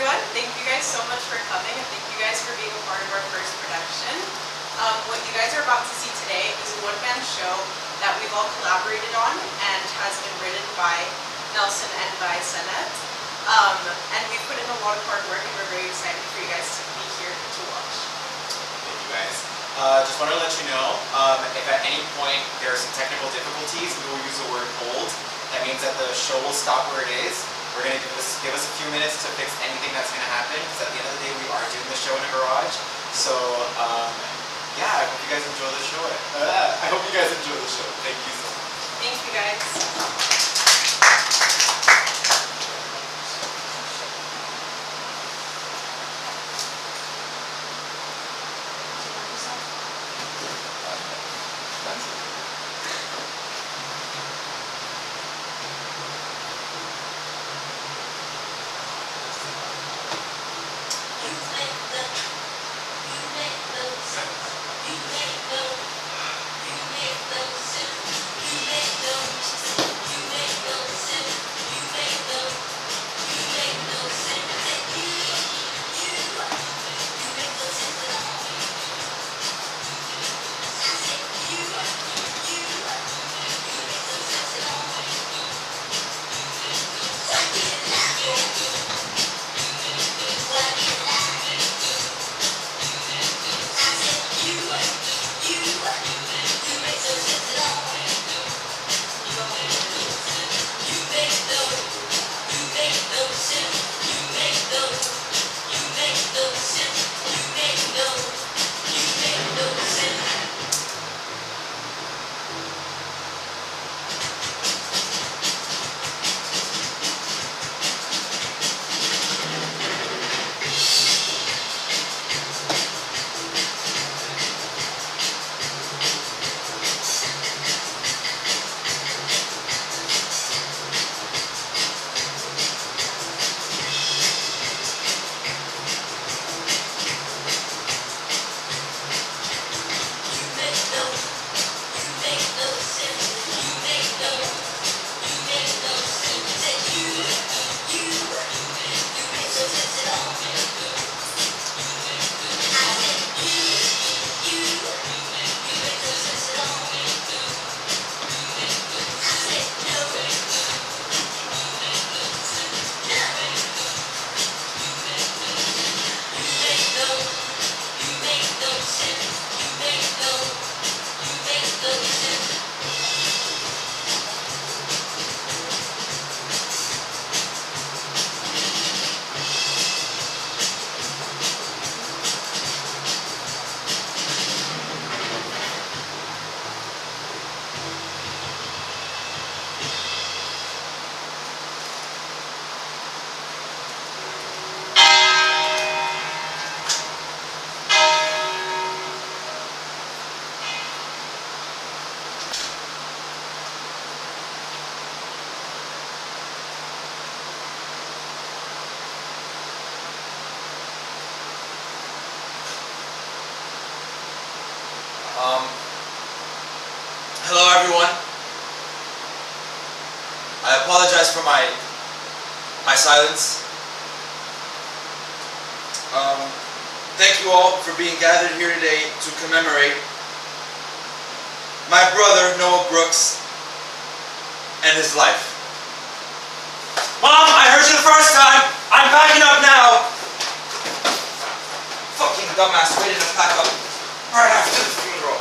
everyone. Thank you guys so much for coming, and thank you guys for being a part of our first production. What you guys are about to see today is a one-man show that we've all collaborated on and has been written by Nelson and by Senet. And we've put in a lot of hard work, and we're very excited for you guys to be here to watch. Thank you guys. Just want to let you know, if at any point there are some technical difficulties, we will use the word hold. That means that the show will stop where it is. We're going to give us a few minutes to fix anything that's going to happen, because at the end of the day, we are doing the show in a garage. So, yeah, I hope you guys enjoy the show. I hope you guys enjoy the show. Thank you so much. Thank you guys. Hello everyone. I apologize for my silence. Thank you all for being gathered here today to commemorate my brother Noah Brooks and his life. Mom, I heard you the first time. I'm packing up now. Fucking dumbass waiting to pack up right after the funeral.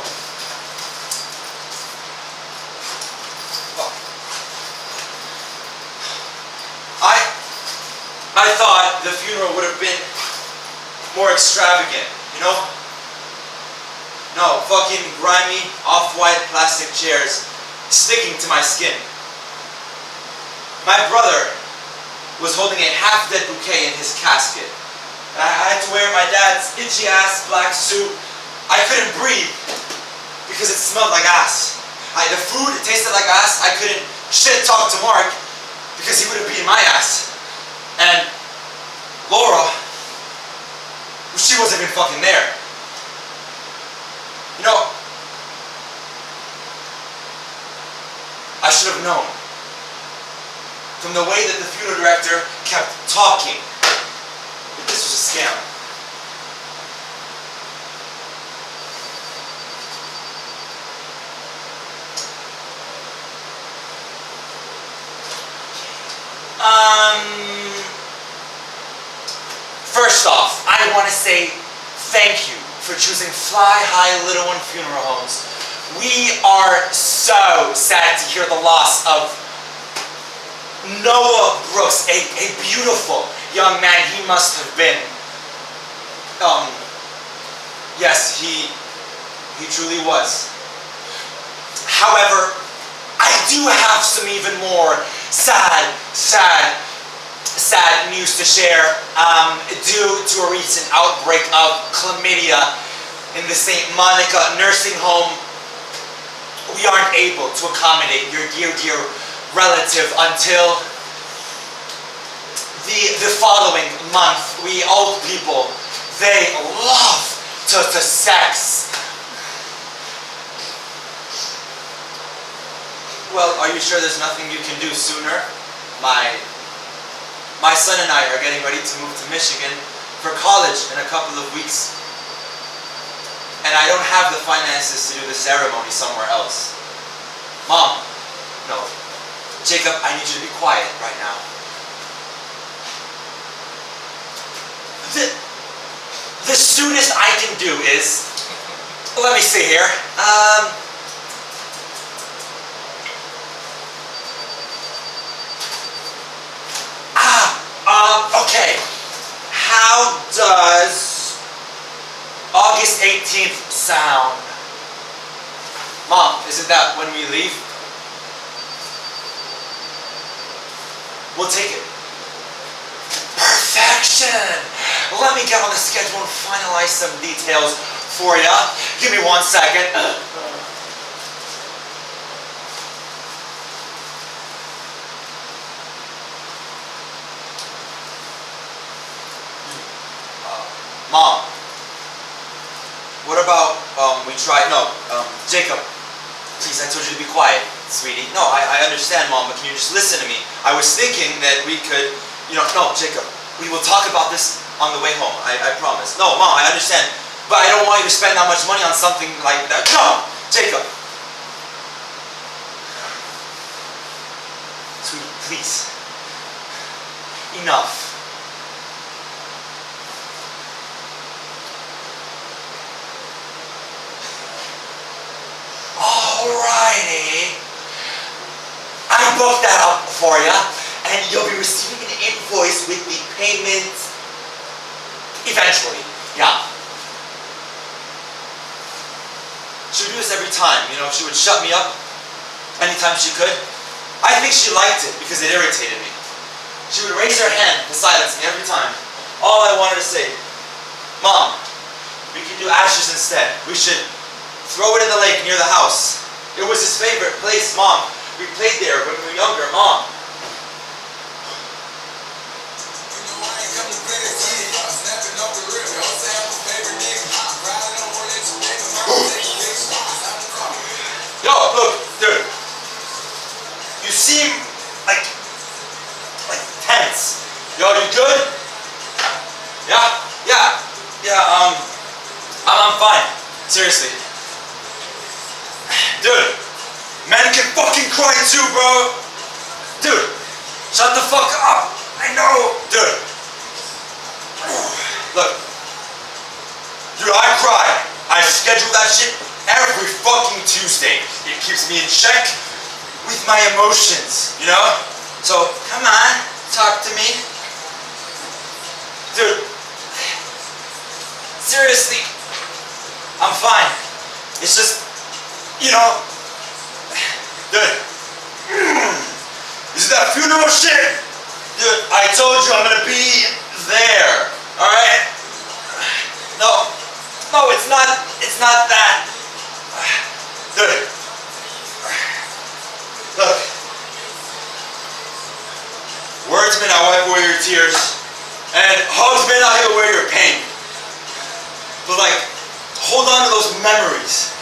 I thought the funeral would have been more extravagant, you know? No, fucking grimy, off-white plastic chairs sticking to my skin. My brother was holding a half-dead bouquet in his casket. And I had to wear my dad's itchy-ass black suit. I couldn't breathe because it smelled like ass. The food tasted like ass. I couldn't shit-talk to Mark because he would have beaten my ass. And Laura, she wasn't even fucking there. You know, I should have known from the way that the funeral director kept talking scam. First off, I want to say thank you for choosing Fly High Little One Funeral Homes. We are so sad to hear the loss of Noah Brooks, a beautiful young man he must have been. Yes, he truly was. However, I do have some even more sad news to share. Due to a recent outbreak of chlamydia in the St. Monica nursing home, we aren't able to accommodate your dear relative until the following month. We old people, they love to sex. Well, are you sure there's nothing you can do sooner? My son and I are getting ready to move to Michigan for college in a couple of weeks. And I don't have the finances to do the ceremony somewhere else. Mom, no. Jacob, I need you to be quiet right now. The soonest I can do is, let me see here. Okay. How does August 18th sound? Mom, isn't that when we leave? We'll take it. Perfection! Let me get on the schedule and finalize some details for ya. Give me 1 second. Mom, what about Jacob, please, I told you to be quiet, sweetie. No, I understand, Mom, but can you just listen to me? I was thinking that we could, no, Jacob, we will talk about this on the way home, I promise. No, Mom, I understand, but I don't want you to spend that much money on something like that. No, Jacob. Sweetie, please. Enough. Alrighty. I booked that up for you, and you'll be receiving an invoice with the payment eventually. Yeah. She would do this every time, she would shut me up anytime she could. I think she liked it because it irritated me. She would raise her hand to silence me every time. All I wanted to say, Mom, we can do ashes instead. We should throw it in the lake near the house. It was his favorite place, Mom. We played there when we were younger, Mom. Yo, look, dude. You seem like tense. Yo, you good? Yeah, I'm fine. Seriously. Dude, men can fucking cry too, bro. Dude, shut the fuck up. I know. Dude. Look. Dude, I cry. I schedule that shit every fucking Tuesday. It keeps me in check with my emotions, So, come on, talk to me. Dude. Seriously. I'm fine. It's just, dude, is that funeral shit? Dude, I told you I'm gonna be there, alright? No, it's not that. Dude, look, words may not wipe away your tears, and hugs may not heal away your pain, but hold on to those memories.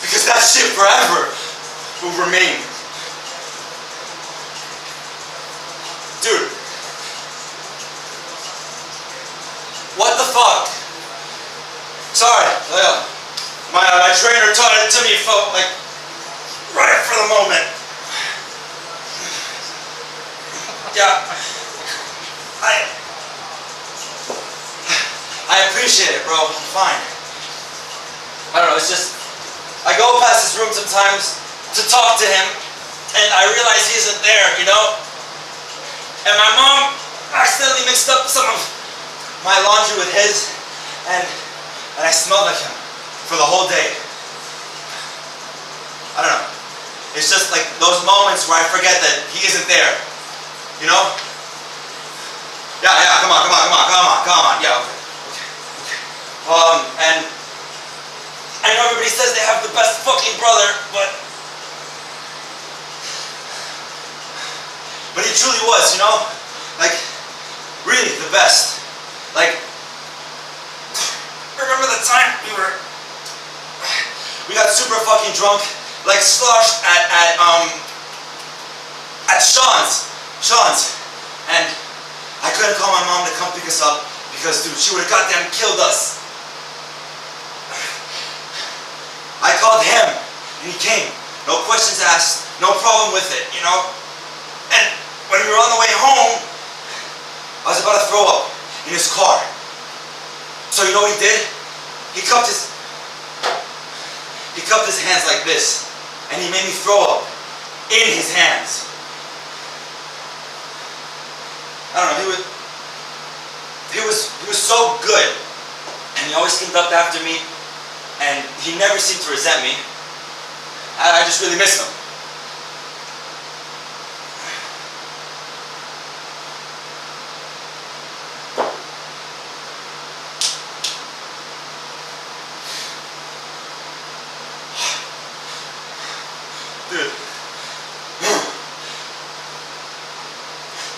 Because that shit forever will remain. Dude. trainer taught it to me felt like right for the moment. Yeah. I appreciate it, bro. I'm fine. I don't know, it's just, I go past his room sometimes to talk to him, and I realize he isn't there, you know? And my mom accidentally mixed up some of my laundry with his, and I smelled like him for the whole day. I don't know. It's just like those moments where I forget that he isn't there, you know? Yeah, come on. Yeah, okay. And I know everybody says they have the best fucking brother, but he truly was, you know? Like, really the best. Like, remember the time we got super fucking drunk, like sloshed at Sean's, and I couldn't call my mom to come pick us up because, dude, she would have goddamn killed us. I called him, and he came. No questions asked, no problem with it, you know? And when we were on the way home, I was about to throw up in his car. So you know what he did? He cupped his hands like this, and he made me throw up in his hands. I don't know, he was so good, and he always cleaned up after me, and he never seemed to resent me. I just really miss him. Dude,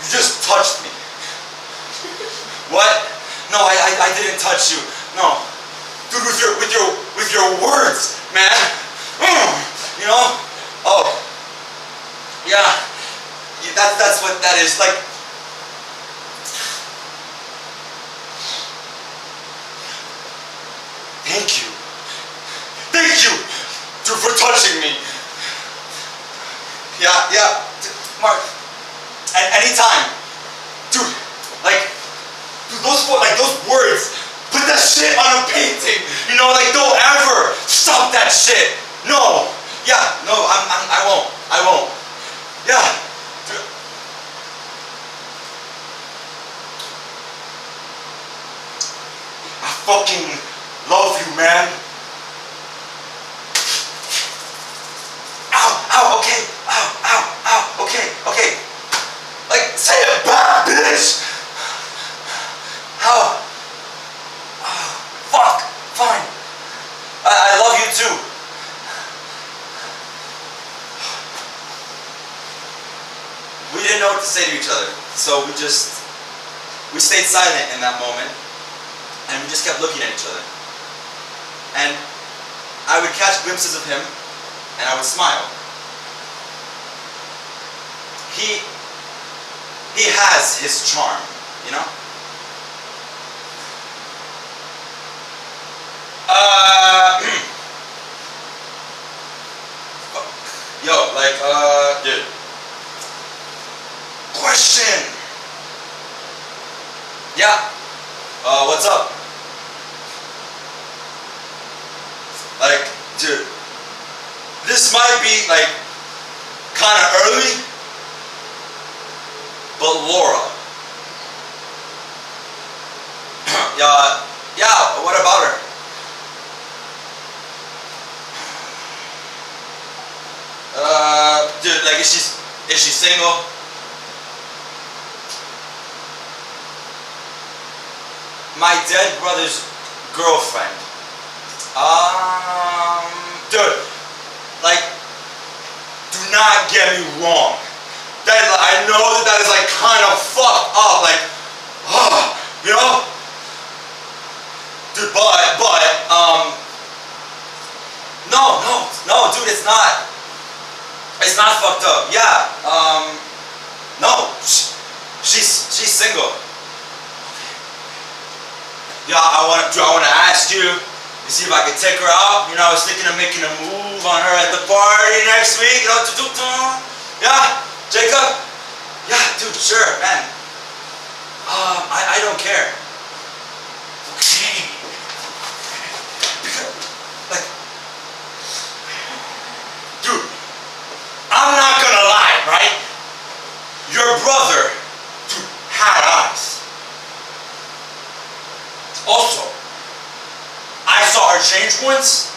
you just touched me. What? No, I didn't touch you. No, dude, with your words, man. You know? Oh, yeah. That's what that is. Like, thank you, dude, for touching me. Yeah, Mark. Anytime, dude. Those words. Put that shit on a painting. You know, like, don't ever stop that shit. No. Yeah. No. I won't. Yeah. Dude. I fucking love you, man. Ow, okay. Ow, okay. Like, say it back, bitch. Ow. Fuck, fine. I love you too. We didn't know what to say to each other, so we stayed silent in that moment, and we just kept looking at each other. And I would catch glimpses of him, and I would smile. He has his charm, you know? Dude. Question. Yeah. What's up? Like, dude, this might be, like, kind of early, but Laura. Yeah, what about her? Dude, like, is she single? My dead brother's girlfriend. Dude, like, do not get me wrong. I know that is, like, kind of fucked up, like, you know? Dude, no, dude, it's not fucked up. Yeah, no, she's single. Yeah, I want to ask you, to see if I could take her out. You know, I was thinking of making a move on her at the party next week. You know, yeah, Jacob? Yeah, dude, sure, man. I don't care. Okay. Because, like, dude, I'm not gonna lie, right? Your brother, dude, had eyes. Also, I saw her change once.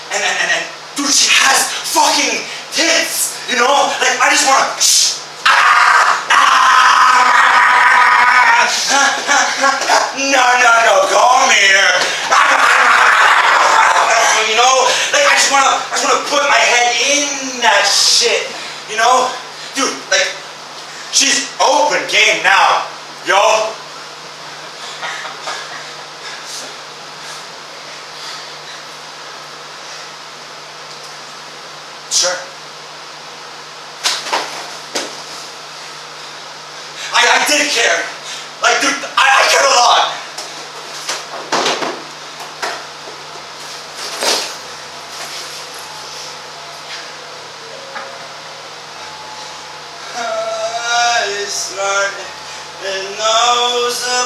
And dude, she has fucking tits, you know? Like, I just wanna, no, come here. You know? Like, I just wanna put my head in that shit, you know? Dude, like, she's open game now, yo. Sure. I did care. Like, dude, I cared a lot. It's like it knows the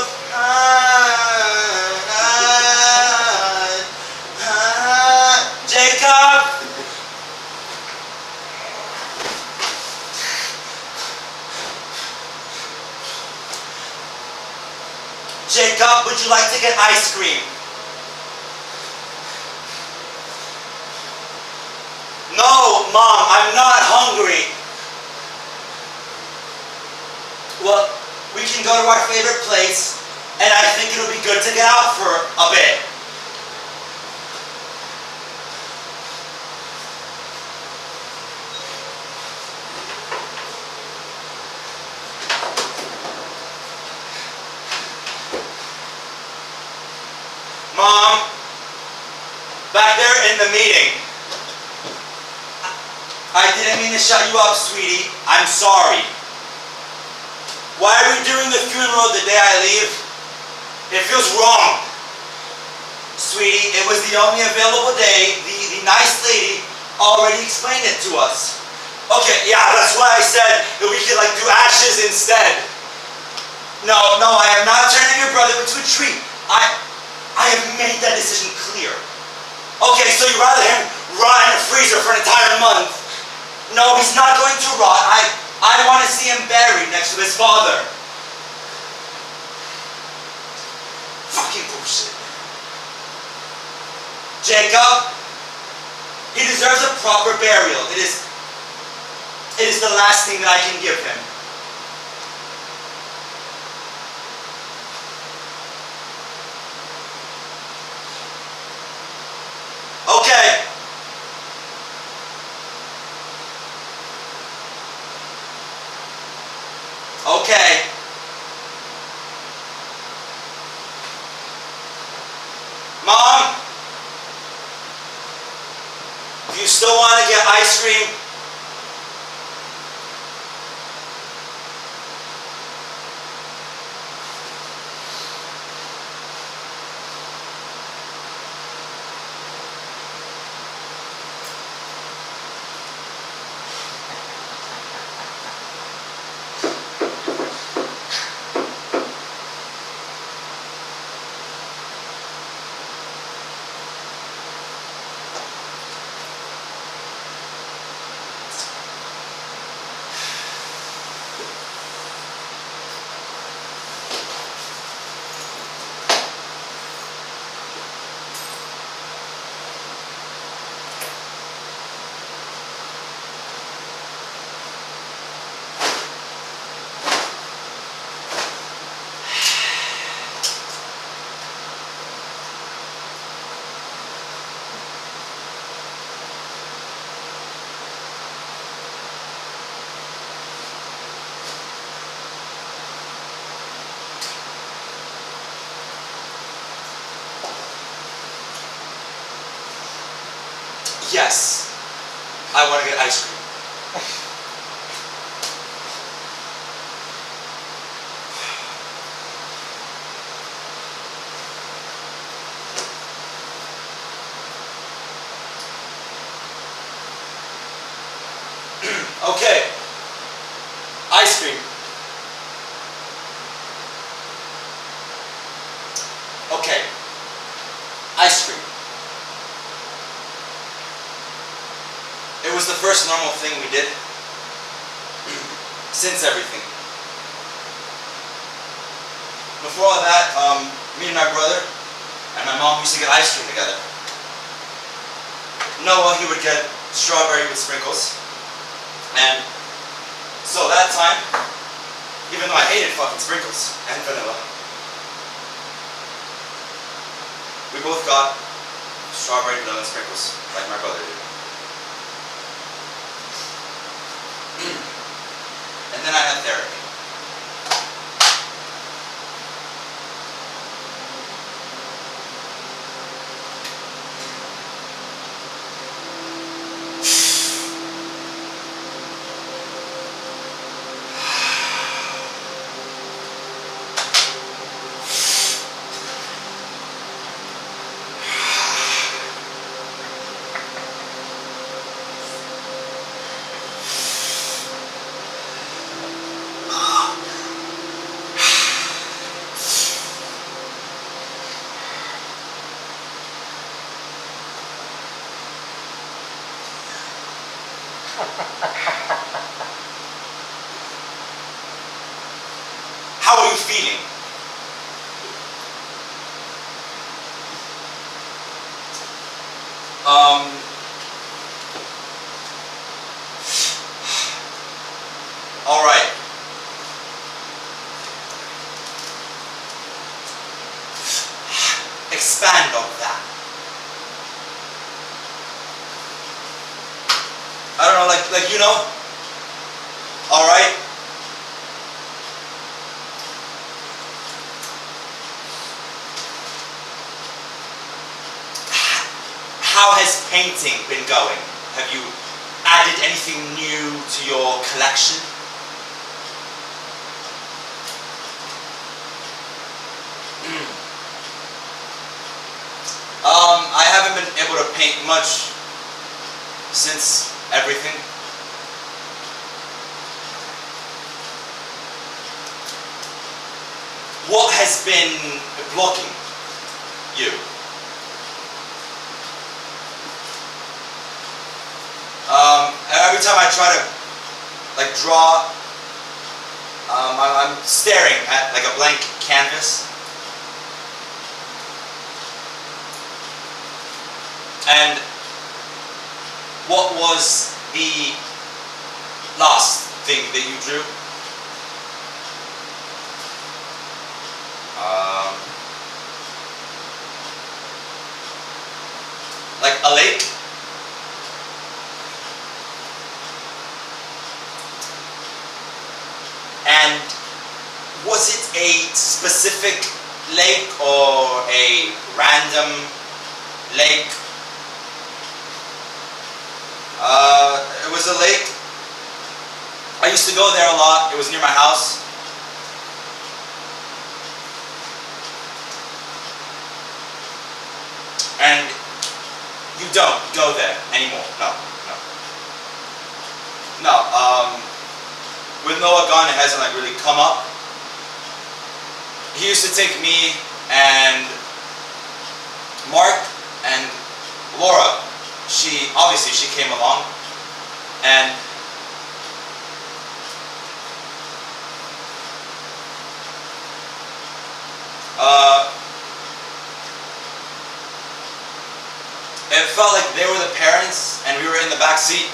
Jacob. Jacob, would you like to get ice cream? No, Mom, I'm not hungry. Well, we can go to our favorite place, and I think it'll be good to get out for a bit. Mom, back there in the meeting. I didn't mean to shut you up, sweetie. I'm sorry. Why are we doing the funeral the day I leave? It feels wrong. Sweetie, it was the only available day. The nice lady already explained it to us. Okay, yeah, that's why I said that we could, like, do ashes instead. No, I am not turning your brother into a tree. I have made that decision clear. Okay, so you'd rather him rot in a freezer for an entire month? No, he's not going to rot. I want to see him buried next to his father. Fucking bullshit. Jacob, he deserves a proper burial. It is the last thing that I can give him. Okay. Okay. Mom, do you still want to get ice cream? Yes, I want to get ice cream. Okay. Ice cream. Okay. Ice cream. It was the first normal thing we did since everything. Before all that, me and my brother and my mom used to get ice cream together. Noah, he would get strawberry with sprinkles. And so that time, even though I hated fucking sprinkles and vanilla, we both got strawberry, vanilla, and sprinkles, like my brother did. And then I had therapy. How are you feeling? All right. Expand on that. I don't know, like you know. All right. How has painting been going? Have you added anything new to your collection? I haven't been able to paint much since everything. What has been blocking you? Every time I try to like draw, I'm staring at like a blank canvas. And what was the last thing that you drew? Like a lake? And was it a specific lake or a random lake? It was a lake. I used to go there a lot. It was near my house. And you don't go there anymore. No. With Noah gone, it hasn't like really come up. He used to take me and Mark and Laura. She came along, and it felt like they were the parents and we were in the back seat,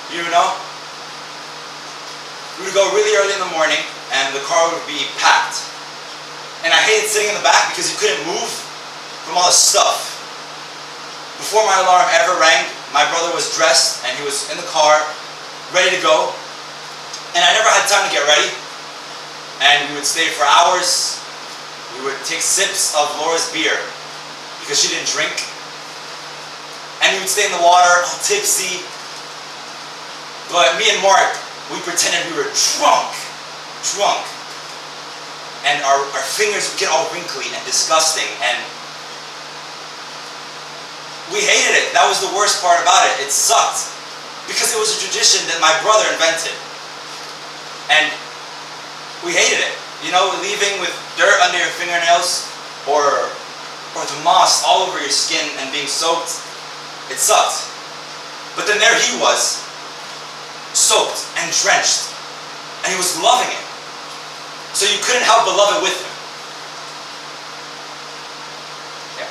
you know? We would go really early in the morning and the car would be packed. And I hated sitting in the back because you couldn't move from all the stuff. Before my alarm ever rang, my brother was dressed and he was in the car, ready to go. And I never had time to get ready. And we would stay for hours. We would take sips of Laura's beer because she didn't drink. And we would stay in the water, all tipsy. But me and Mark, we pretended we were drunk. And our fingers would get all wrinkly and disgusting. And we hated it. That was the worst part about it. It sucked. because it was a tradition that my brother invented. And we hated it. You know, leaving with dirt under your fingernails or the moss all over your skin and being soaked, it sucked. But then there he was, soaked and drenched, and he was loving it. So you couldn't help but love it with him. Yeah.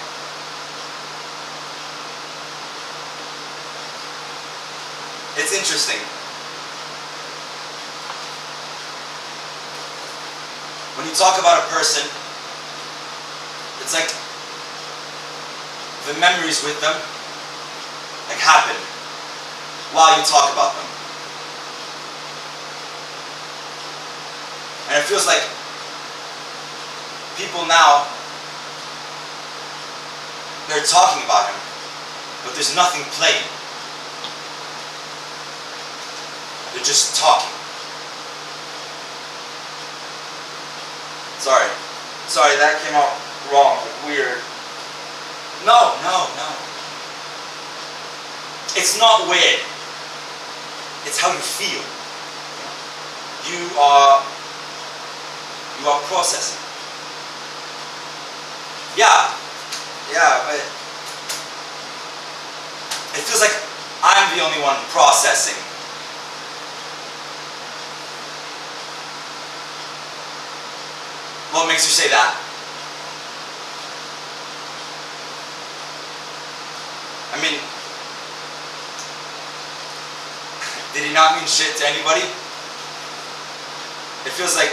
It's interesting. When you talk about a person, it's like the memories with them like happen while you talk about them. And it feels like people now, they're talking about him, but there's nothing playing. They're just talking. Sorry, that came out wrong, weird. No. It's not weird. It's how you feel. You are processing. Yeah, but it feels like I'm the only one processing. What makes you say that? I mean, did he not mean shit to anybody? It feels like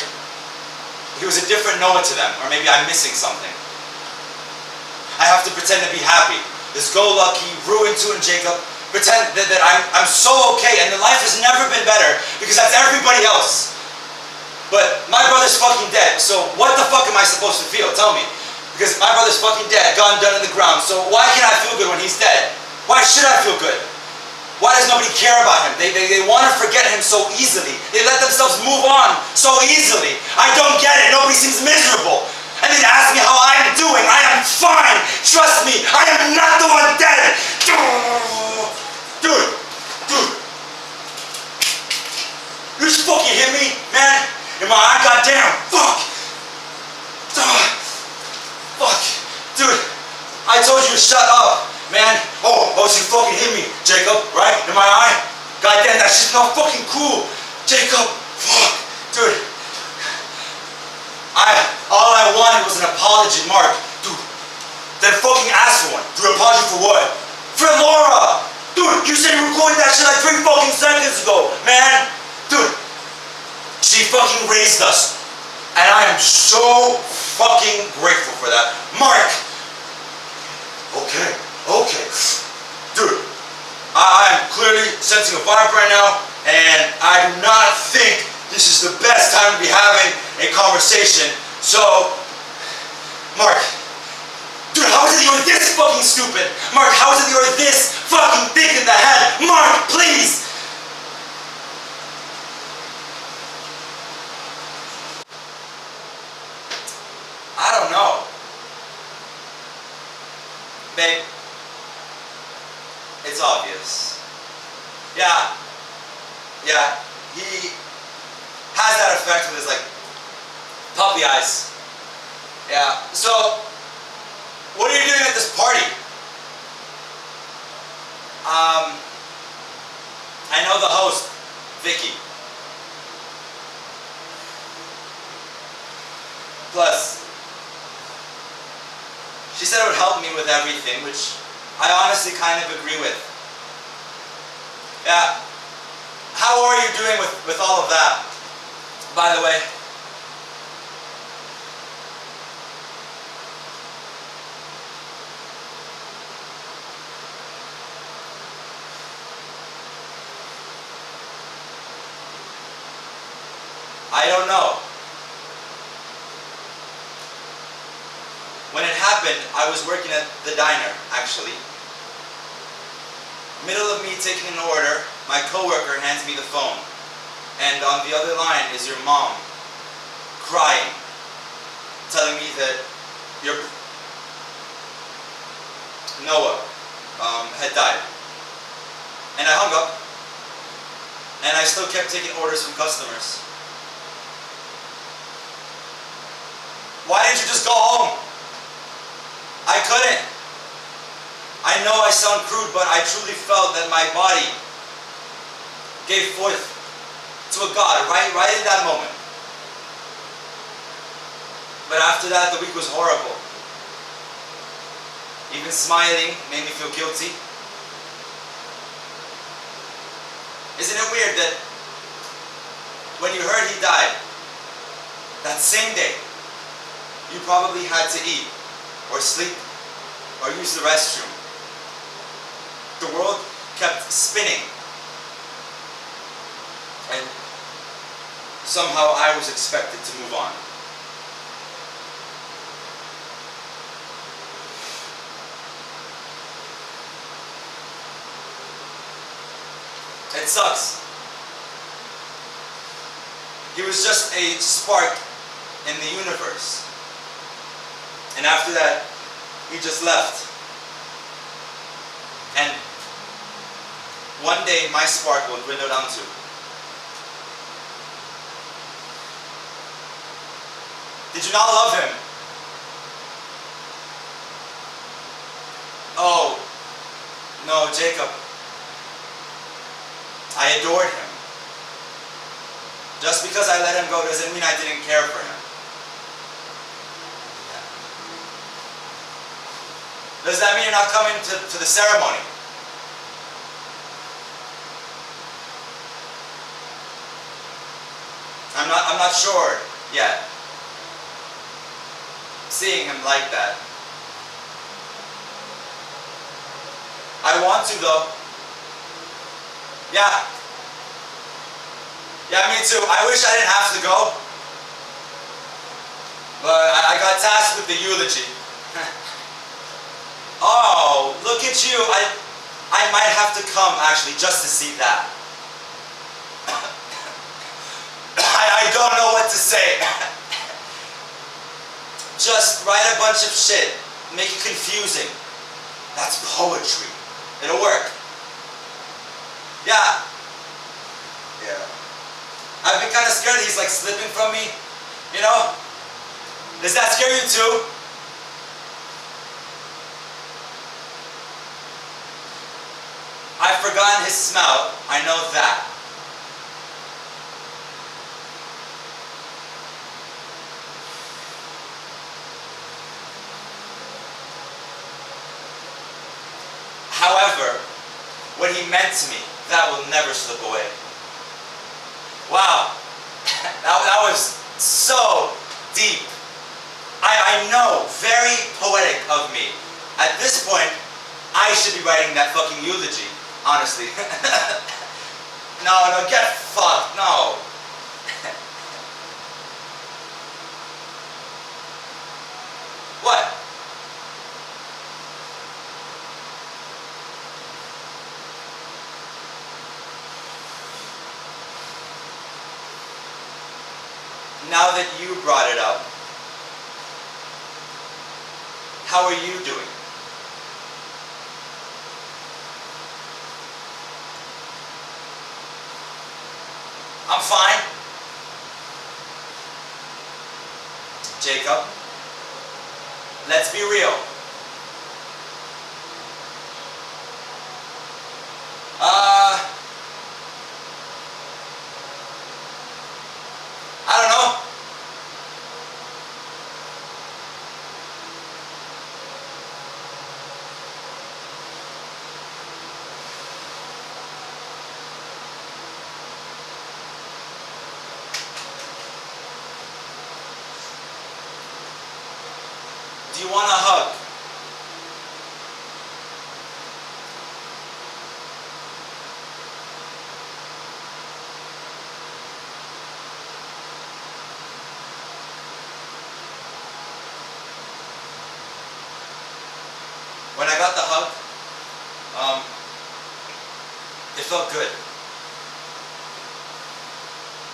he was a different Noah to them, or maybe I'm missing something. I have to pretend to be happy. This go-lucky, ruined-to-in Jacob, pretend that I'm so okay and that life has never been better because that's everybody else. But my brother's fucking dead, so what the fuck am I supposed to feel? Tell me. Because my brother's fucking dead, gone, done in the ground, so why can't I feel good when he's dead? Why should I feel good? Why does nobody care about him? They want to forget him so easily. They let themselves move on so easily. I don't get it. Nobody seems miserable. And then ask me how I'm doing. I am fine. Trust me. I am not the one dead. Dude. You just fucking hit me, man. In my eye, goddamn. Fuck. Fuck. Dude, I told you to shut up, man. Oh, so you fucking hit me, Jacob, right? In my eye? Goddamn, that shit's not fucking cool. Jacob, fuck. Dude. All I wanted was an apology, Mark. Dude, then fucking ask for one. Dude, apology for what? For Laura! Dude, you said you recorded that shit like 3 fucking seconds ago, man. Dude, she fucking raised us. And I am so fucking grateful for that. Mark! Okay. Dude, I'm clearly sensing a vibe right now, and I do not think this is the best time to be having a conversation. So, Mark, dude, how is it you're this fucking stupid? Mark, how is it you're this fucking thick in the head? Mark, please! I don't know. Babe, it's obvious. Yeah, he has that effect with his, like, puppy eyes. Yeah, so, what are you doing at this party? I know the host, Vicky. Plus, she said it would help me with everything, which I honestly kind of agree with. Yeah. How are you doing with all of that, by the way? I don't know. When it happened, I was working at the diner, actually. Middle of me taking an order, my coworker hands me the phone. And on the other line is your mom, crying, telling me that your Noah had died. And I hung up, And I still kept taking orders from customers. Why didn't you just go home? I couldn't. I know I sound crude, but I truly felt that my body gave forth to a God right in that moment. But after that, the week was horrible. Even smiling made me feel guilty. Isn't it weird that when you heard he died, that same day, you probably had to eat, or sleep, or use the restroom. The world kept spinning. And somehow I was expected to move on. It sucks. He was just a spark in the universe. And after that, he just left. And one day, my spark will dwindle down too. Did you not love him? Oh, no, Jacob. I adored him. Just because I let him go doesn't mean I didn't care for him. Does that mean you're not coming to the ceremony? I'm not sure yet. Seeing him like that. I want to though. Yeah. Yeah, me too. I wish I didn't have to go. But I got tasked with the eulogy. Oh, look at you. I might have to come actually just to see that. I don't know what to say. Just write a bunch of shit. Make it confusing. That's poetry. It'll work. Yeah. Yeah. I've been kind of scared he's like slipping from me. You know? Does that scare you too? I've forgotten his smell. I know that. However, what he meant to me, that will never slip away. Wow, that was so deep. I know, very poetic of me. At this point, I should be writing that fucking eulogy, honestly. No, get fucked, no. What? Now that you brought it up, how are you doing? I'm fine. Jacob, let's be real. I don't know. Do you want a hug? When I got the hug, it felt good.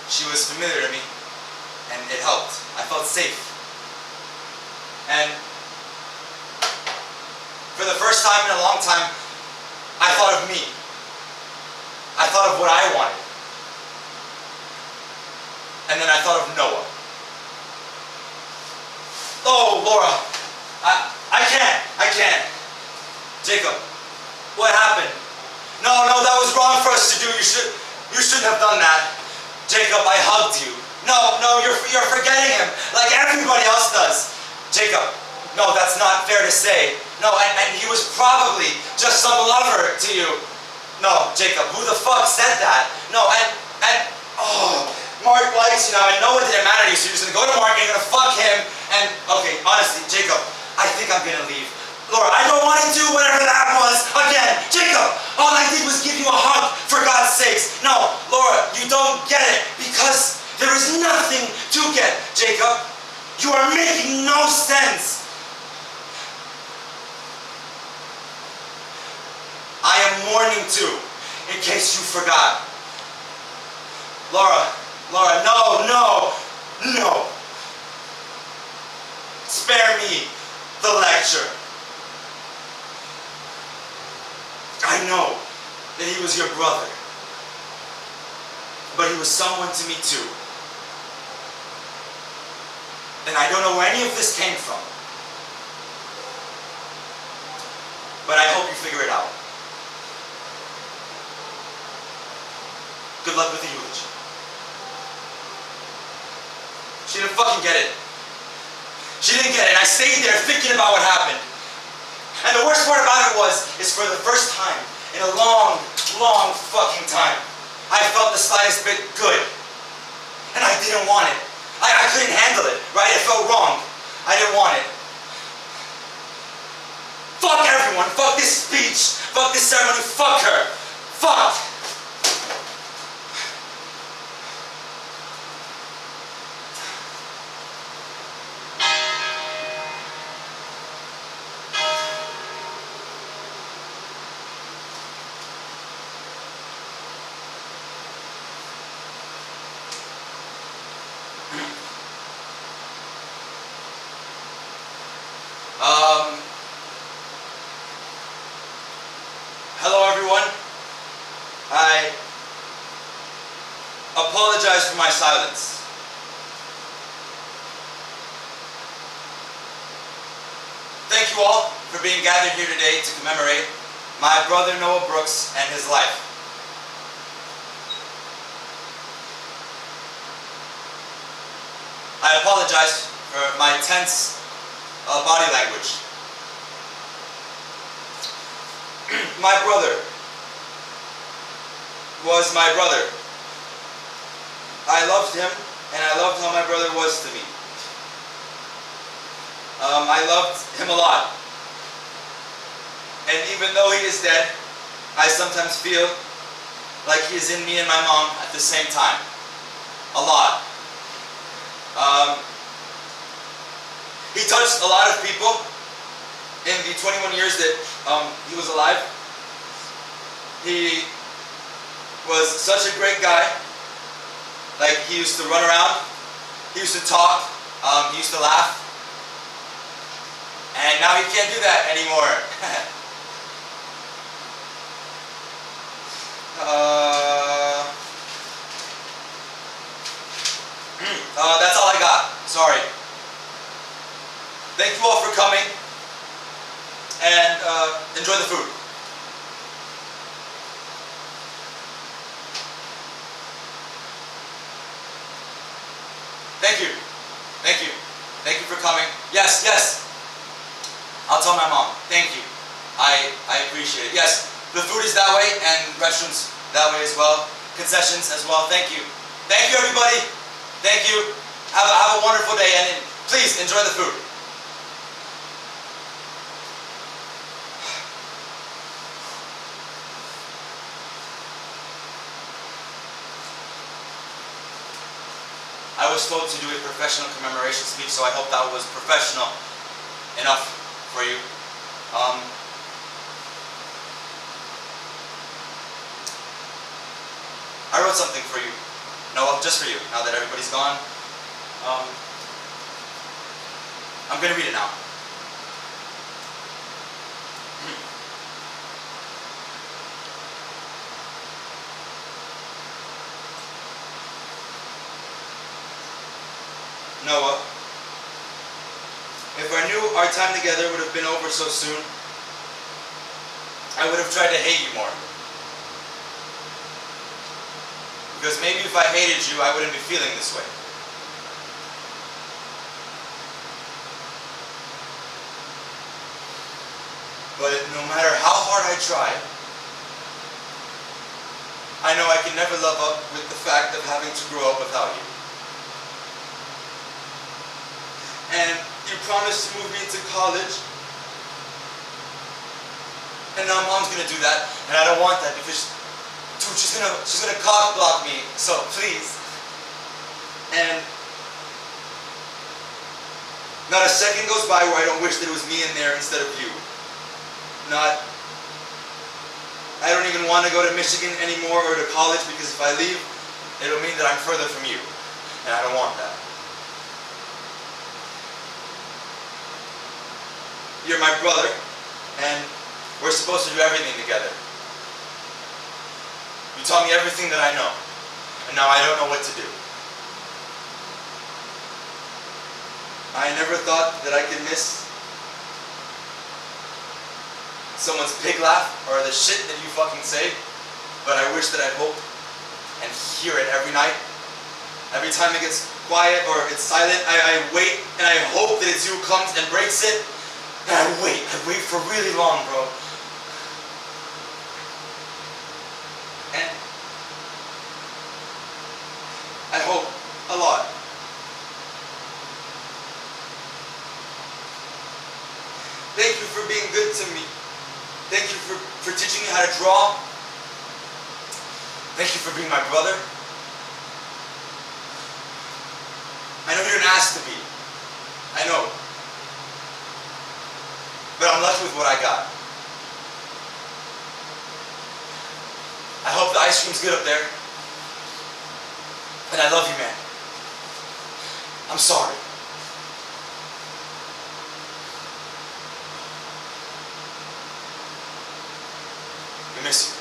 She was familiar to me, and it helped. I felt safe. And for the first time in a long time, I thought of me. I thought of what I wanted. And then I thought of Noah. Oh, Laura, I can't. Jacob, what happened? No, that was wrong for us to do. You shouldn't have done that. Jacob, I hugged you. No, you're forgetting him, like everybody else does. Jacob, no, that's not fair to say. No, and he was probably just some lover to you. No, Jacob, who the fuck said that? No, Mark likes you now, and Noah didn't matter to you, so you're just gonna go to Mark and you're gonna fuck him, and, okay, honestly, Jacob, I think I'm gonna leave. Laura, I don't want to do whatever that was again. Jacob, all I did was give you a hug, for God's sakes. No, Laura, you don't get it, because there is nothing to get, Jacob. You are making no sense. I am mourning too, in case you forgot. Laura, no. Spare me the lecture. I know that he was your brother, but he was someone to me too. And I don't know where any of this came from, but I hope you figure it out. Good luck with the eulogy. She didn't fucking get it. She didn't get it. I stayed there thinking about what happened. And the worst part about it is for the first time in a long fucking time, I felt the slightest bit good. And I didn't want it. I couldn't handle it, right? It felt wrong. I didn't want it. Fuck everyone. Fuck this speech. Fuck this ceremony. Fuck her. Fuck. Hello everyone. I apologize for my silence. Thank you all for being gathered here today to commemorate my brother Noah Brooks and his life. I apologize for my tense body language. My brother was my brother. I loved him, and I loved how my brother was to me. I loved him a lot. And even though he is dead, I sometimes feel like he is in me and my mom at the same time. A lot. He touched a lot of people in the 21 years that he was alive. He was such a great guy. Like, he used to run around, he used to talk, he used to laugh. And now he can't do that anymore. That's all I got. Sorry. Thank you all for coming, and enjoy the food. Thank you. Thank you. Thank you for coming. Yes. I'll tell my mom. Thank you. I appreciate it. Yes, the food is that way, and restrooms that way as well. Concessions as well. Thank you. Thank you, everybody. Thank you. Have a wonderful day, and please enjoy the food. I was told to do a professional commemoration speech, so I hope that was professional enough for you. I wrote something for you. No, just for you, now that everybody's gone. I'm gonna read it now. Noah, if I knew our time together would have been over so soon, I would have tried to hate you more. Because maybe if I hated you, I wouldn't be feeling this way. But no matter how hard I try, I know I can never love up with the fact of having to grow up without you. And you promised to move me into college. And now Mom's gonna do that, and I don't want that because, dude, she's gonna cock block me. So please. And not a second goes by where I don't wish that it was me in there instead of you. I don't even want to go to Michigan anymore or to college because if I leave, it'll mean that I'm further from you. And I don't want that. You're my brother, and we're supposed to do everything together. You taught me everything that I know, and now I don't know what to do. I never thought that I could miss someone's pig laugh or the shit that you fucking say, but I wish that I hope and hear it every night. Every time it gets quiet or it's silent, I wait and I hope that it's you who comes and breaks it. And I wait for really long, bro. And I hope a lot. Thank you for being good to me. Thank you for teaching me how to draw. Thank you for being my brother. I know you didn't ask to be. I know. But I'm lucky with what I got. I hope the ice cream's good up there. And I love you, man. I'm sorry. I miss you.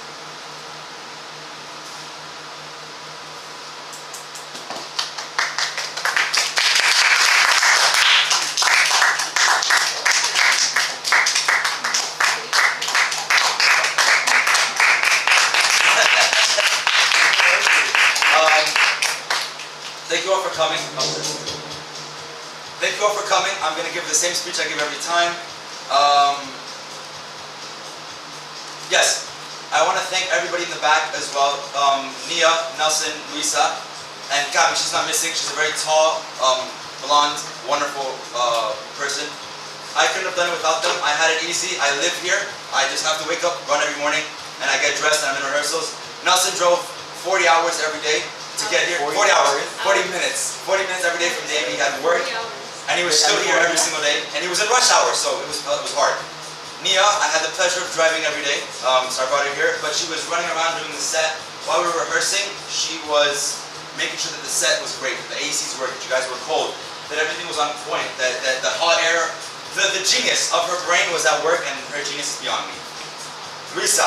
Thank you all for coming. Thank you all for coming. I'm going to give the same speech I give every time. Yes. I want to thank everybody in the back as well. Nia, Nelson, Luisa, and Camila. She's not missing. She's a very tall, blonde, wonderful person. I couldn't have done it without them. I had it easy. I live here. I just have to wake up, run every morning, and I get dressed and I'm in rehearsals. Nelson drove 40 hours every day to get here. 40 hours. 40 minutes. 40 minutes every day from Davie. He had work, and he was still here every single day. And he was in rush hour, so it was hard. Nia, I had the pleasure of driving every day, so I brought her here, but she was running around doing the set. While we were rehearsing, she was making sure that the set was great, that the ACs worked, that you guys were cold, that everything was on point, that the hot air, the genius of her brain was at work, and her genius is beyond me. Luisa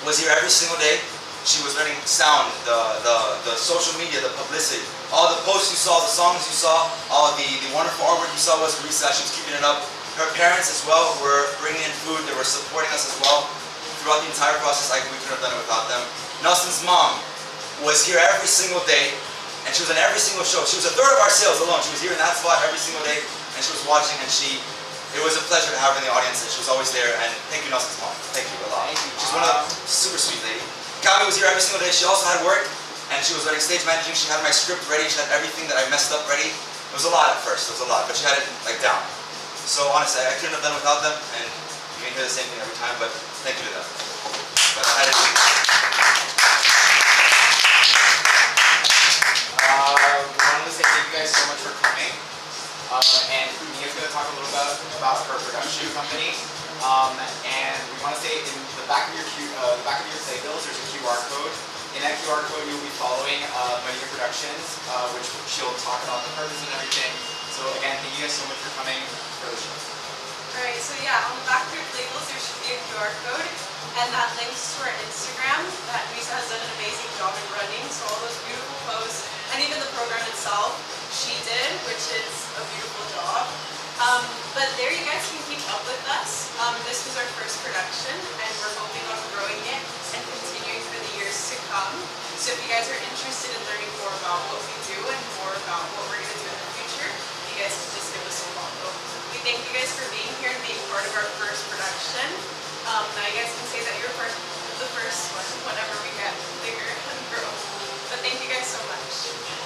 was here every single day. She was learning sound, the social media, the publicity, all the posts you saw, the songs you saw, all the wonderful artwork you saw was Luisa. She was keeping it up. Her parents as well were bringing in food. They were supporting us as well throughout the entire process. We couldn't have done it without them. Nelson's mom was here every single day, and she was on every single show. She was a third of our sales alone. She was here in that spot every single day, and she was watching, and it was a pleasure to have her in the audience, and she was always there. And thank you, Nelson's mom. Thank you a lot. She's one of the super sweet lady. Camila was here every single day. She also had work, and she was running stage managing. She had my script ready. She had everything that I messed up ready. It was a lot at first. It was a lot, but she had it down. So honestly, I couldn't have done it without them, and you can hear the same thing every time, but thank you to them. But I had it. We wanted to say thank you guys so much for coming. And Mia's going to talk a little bit about her production company. And we want to say in the back of your playbills, there's a QR code. In that QR code, you'll be following Mania Productions, which she'll talk about the purpose and everything. So again, thank you guys so much for coming for the show. Alright, so yeah, on the back of your labels there should be a QR code, and that links to our Instagram that Luisa has done an amazing job in running. So all those beautiful posts, and even the program itself, she did. first production, and we're hoping on growing it and continuing for the years to come. So if you guys are interested in learning more about what we do and more about what we're going to do in the future, you guys can just give us a follow. We thank you guys for being here and being part of our first production. Now you guys can say that you're part of the first one whenever we get bigger and grow. But thank you guys so much.